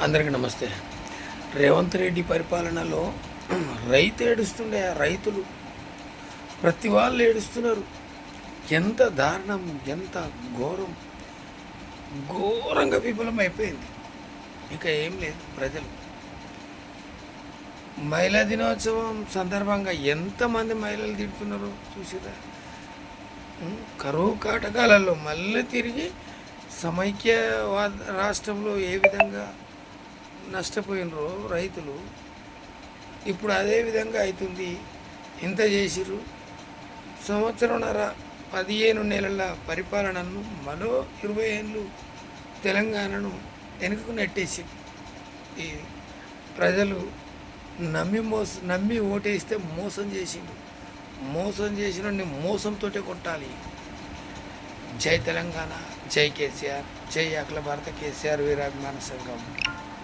అందరికీ నమస్తే. రేవంత్ రెడ్డి పరిపాలనలో రైతు ఏడుస్తుండే, రైతులు ప్రతి వాళ్ళు ఏడుస్తున్నారు. ఎంత దారుణం, ఎంత ఘోరంగా విఫలమైపోయింది. ఇంకా ఏం లేదు. ప్రజలు మహిళా దినోత్సవం సందర్భంగా ఎంతమంది మహిళలు తిడుతున్నారు చూసిరా. కరువు కాటకాలలో మళ్ళీ తిరిగి సమైక్యవాద రాష్ట్రంలో ఏ విధంగా నష్టపోయినరు రైతులు, ఇప్పుడు అదే విధంగా అవుతుంది. ఎంత చేసిర్రు? సంవత్సరంన్నర 15 నెలల పరిపాలనను మరో 20 ఏళ్ళు తెలంగాణను వెనుకకు నెట్టేసి ఈ ప్రజలు నమ్మి ఓటేస్తే మోసం చేసిండు. మోసం చేసిన మోసంతో కొట్టాలి. జై తెలంగాణ, జై కేసీఆర్, జై అఖిల భారత కేసీఆర్ వీరాభిమాన సంఘం.